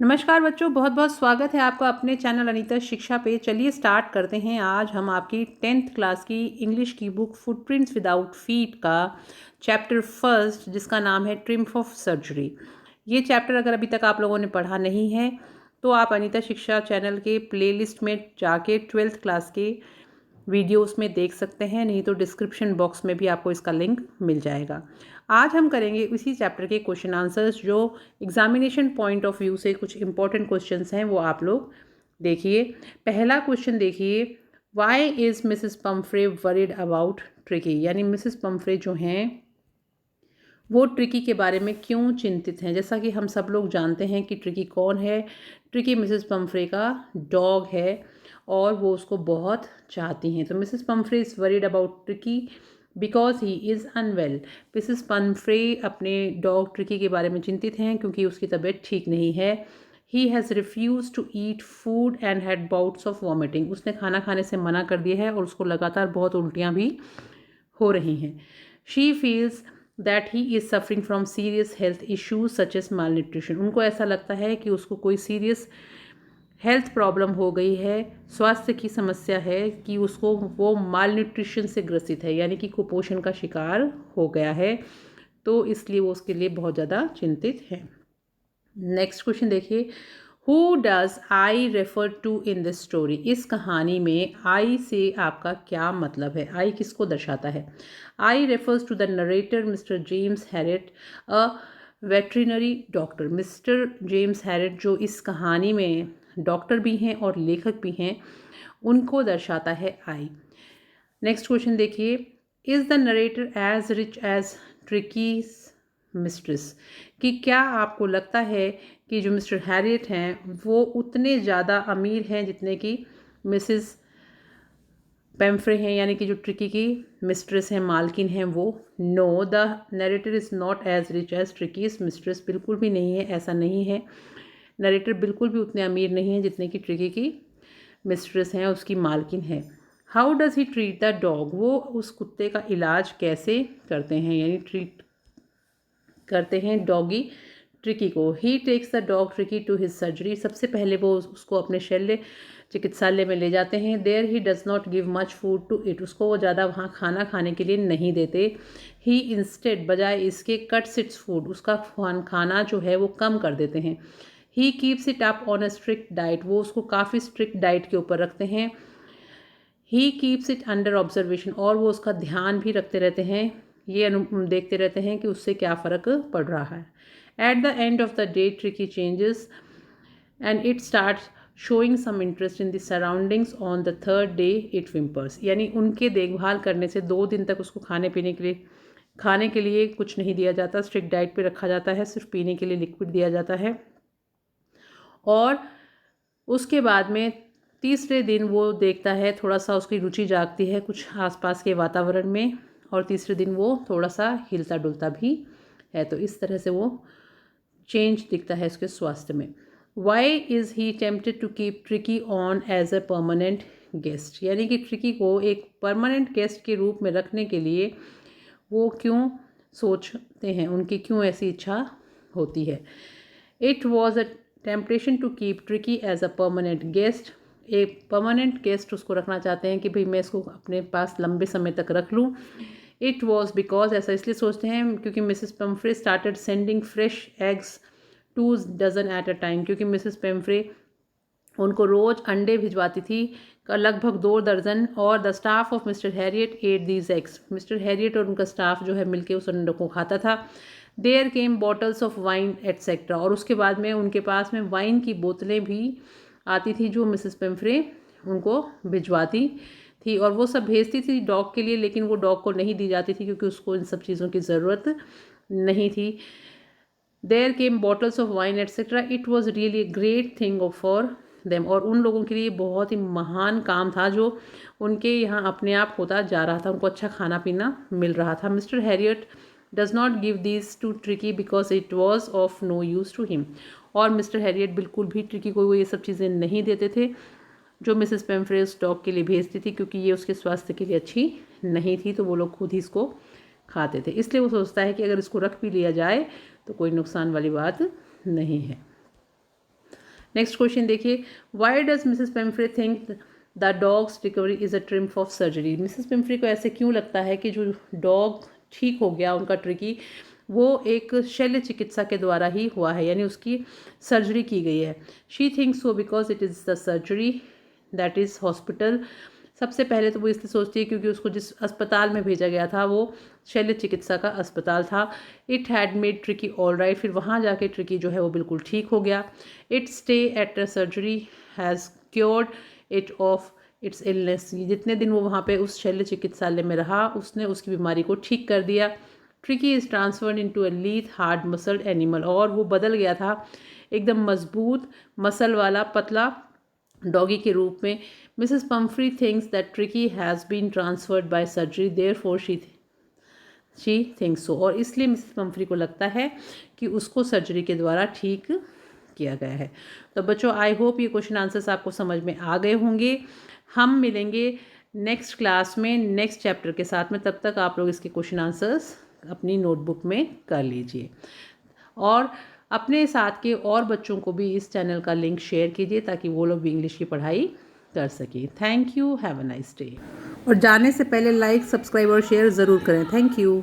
नमस्कार बच्चों, बहुत बहुत स्वागत है आपका अपने चैनल अनीता शिक्षा पे। चलिए स्टार्ट करते हैं। आज हम आपकी 10th क्लास की इंग्लिश की बुक फुटप्रिंट्स विदाउट फीट का चैप्टर फर्स्ट, जिसका नाम है ट्रिम्फ ऑफ सर्जरी। ये चैप्टर अगर अभी तक आप लोगों ने पढ़ा नहीं है तो आप अनीता शिक्षा चैनल के प्लेलिस्ट में जाके 12th क्लास के वीडियोस में देख सकते हैं, नहीं तो डिस्क्रिप्शन बॉक्स में भी आपको इसका लिंक मिल जाएगा। आज हम करेंगे इसी चैप्टर के क्वेश्चन आंसर्स, जो एग्जामिनेशन पॉइंट ऑफ व्यू से कुछ इंपॉर्टेंट क्वेश्चंस हैं, वो आप लोग देखिए। पहला क्वेश्चन देखिए, why is Mrs Pumphrey worried about Tricki, यानी मिसेस पम्फ्रे जो हैं वो ट्रिकी के बारे में क्यों चिंतित हैं। जैसा कि हम सब लोग जानते हैं कि ट्रिकी कौन है। ट्रिकी मिसेस पम्फ्रे का डॉग है और वो उसको बहुत चाहती हैं। तो Mrs Pumphrey is worried about Tricki because he is unwell. Mrs Pumphrey अपने डॉग ट्रिकी के बारे में चिंतित हैं क्योंकि उसकी तबीयत ठीक नहीं है। He has refuse to eat food and had bouts of vomiting. उसने खाना खाने से मना कर दिया है और उसको लगातार बहुत उल्टियाँ भी हो रही हैं। She feels that he is suffering from serious health issues such as malnutrition. उनको ऐसा लगता है कि उसको कोई सीरियस हेल्थ प्रॉब्लम हो गई है, स्वास्थ्य की समस्या है, कि उसको वो माल न्यूट्रिशन से ग्रसित है, यानी कि कुपोषण का शिकार हो गया है। तो इसलिए वो उसके लिए बहुत ज़्यादा चिंतित है। नेक्स्ट क्वेश्चन देखिए, who does I refer to in this story. इस कहानी में आई से आपका क्या मतलब है, आई किसको दर्शाता है। I refers to the narrator mister James Herriot, a veterinary doctor. Mister James Herriot जो इस कहानी में डॉक्टर भी हैं और लेखक भी हैं, उनको दर्शाता है आई। नेक्स्ट क्वेश्चन देखिए, is the narrator as rich as Tricki's mistress. कि क्या आपको लगता है कि जो मिस्टर हैरियट हैं वो उतने ज़्यादा अमीर हैं जितने कि मिसेस पेम्फ्रे हैं, यानी कि जो ट्रिकी की मिस्ट्रेस हैं, मालकिन हैं वो। No, the narrator is not as rich as Tricki's mistress. बिल्कुल भी नहीं है, ऐसा नहीं है। नरेटर बिल्कुल भी उतने अमीर नहीं हैं जितने कि ट्रिकी की मिस्ट्रेस हैं, उसकी मालकिन है। How does he treat the dog. वो उस कुत्ते का इलाज कैसे करते हैं, यानी ट्रीट करते हैं डॉगी ट्रिकी को। He takes the dog Tricki to his surgery. सबसे पहले वो उसको अपने शल्य चिकित्सालय में ले जाते हैं। There he does not give much food to it. उसको वो ज़्यादा वहाँ खाना खाने के लिए नहीं देते। ही इंस्टेड, बजाय इसके, कट्स इट्स फूड। उसका खाना जो है वो कम कर देते हैं। He keeps it up on a strict diet. वो उसको काफ़ी स्ट्रिक्ट डाइट के ऊपर रखते हैं। He keeps it under observation. और वो उसका ध्यान भी रखते रहते हैं, ये देखते रहते हैं कि उससे क्या फ़र्क पड़ रहा है। At the end of the day Tricki changes and it start showing some interest in the surroundings. On the third day it whimpers. यानी उनके देखभाल करने से 2 दिन तक उसको खाने के लिए कुछ नहीं दिया जाता, स्ट्रिक्ट डाइट पे रखा जाता है, सिर्फ पीने के लिए लिक्विड दिया जाता है। और उसके बाद में तीसरे दिन वो देखता है, थोड़ा सा उसकी रुचि जागती है कुछ आसपास के वातावरण में, और तीसरे दिन वो थोड़ा सा हिलता डुलता भी है। तो इस तरह से वो चेंज दिखता है उसके स्वास्थ्य में। Why is he tempted to keep Tricki on as a permanent guest. यानी कि ट्रिकी को एक परमानेंट गेस्ट के रूप में रखने के लिए वो क्यों सोचते हैं, उनकी क्यों ऐसी इच्छा होती है। It was a temptation to keep Tricki as a permanent guest. एक परमानेंट गेस्ट उसको रखना चाहते हैं कि भाई मैं इसको अपने पास लंबे समय तक रख लूँ। इट वॉज बिकॉज, ऐसा इसलिए सोचते हैं क्योंकि Mrs Pumphrey started sending fresh eggs 2 dozen at a time. क्योंकि मिसेस पेम्फ्रे उनको रोज़ अंडे भिजवाती थी, लगभग 2 दर्जन। और the staff of mister Herriot ate these eggs. Mister Herriot और उनका स्टाफ जो है मिलके उस अंडों को खाता था। There came bottles of wine etcetera. और उसके बाद में उनके पास में वाइन की बोतलें भी आती थी जो मिसेस पेम्फ्रे उनको भिजवाती थी, और वो सब भेजती थी डॉग के लिए, लेकिन वो डॉग को नहीं दी जाती थी क्योंकि उसको इन सब चीज़ों की ज़रूरत नहीं थी। There came bottles of wine etcetera. It was really great thing for them. और उन लोगों के लिए बहुत ही महान काम था जो उनके यहाँ अपने आप होता जा रहा था, उनको अच्छा खाना पीना मिल रहा था। Mr Herriot does not give this to Tricki because it was of no use to him. और मिस्टर हैरियट बिल्कुल भी ट्रिकी को वो ये सब चीज़ें नहीं देते थे जो मिसेस पेम्फ्रे उस डॉग के लिए भेजती थी, क्योंकि ये उसके स्वास्थ्य के लिए अच्छी नहीं थी। तो वो लोग खुद ही इसको खाते थे। इसलिए वो सोचता है कि अगर इसको रख भी लिया जाए तो कोई नुकसान वाली बात नहीं है। नेक्स्ट क्वेश्चन देखिए, why does Mrs Pumphrey think the dog's recovery is a triumph of surgery. Mrs Pumphrey को ऐसे क्यों लगता है कि जो डॉग ठीक हो गया उनका ट्रिकी, वो एक शल्य चिकित्सा के द्वारा ही हुआ है, यानी उसकी सर्जरी की गई है। She thinks so because it is the surgery that is hospital. सबसे पहले तो वो इसलिए सोचती है क्योंकि उसको जिस अस्पताल में भेजा गया था वो शल्य चिकित्सा का अस्पताल था। It had made tricky all right, फिर वहाँ जाके ट्रिकी जो है वो बिल्कुल ठीक हो गया। It stay at a surgery has cured it of its illness. जितने दिन वो वहाँ पे उस शल्य चिकित्सालय में रहा उसने उसकी बीमारी को ठीक कर दिया। Tricki is transferred into a lithe hard muscled animal, और वो बदल गया था एकदम मजबूत मसल वाला पतला डॉगी के रूप में। Mrs Pumphrey thinks that Tricki has been transferred by surgery, therefore she thinks so, और इसलिए मिसेस पम्फ्री को लगता है कि उसको सर्जरी के द्वारा ठीक किया गया है। तो बच्चों, आई होप ये क्वेश्चन आंसर्स आपको समझ में आ गए होंगे। हम मिलेंगे नेक्स्ट क्लास में नेक्स्ट चैप्टर के साथ में, तब तक आप लोग इसके क्वेश्चन आंसर्स अपनी नोटबुक में कर लीजिए और अपने साथ के और बच्चों को भी इस चैनल का लिंक शेयर कीजिए ताकि वो लोग भी इंग्लिश की पढ़ाई कर सकें। Thank you, have a nice day. और जाने से पहले लाइक, सब्सक्राइब और शेयर ज़रूर करें। Thank you.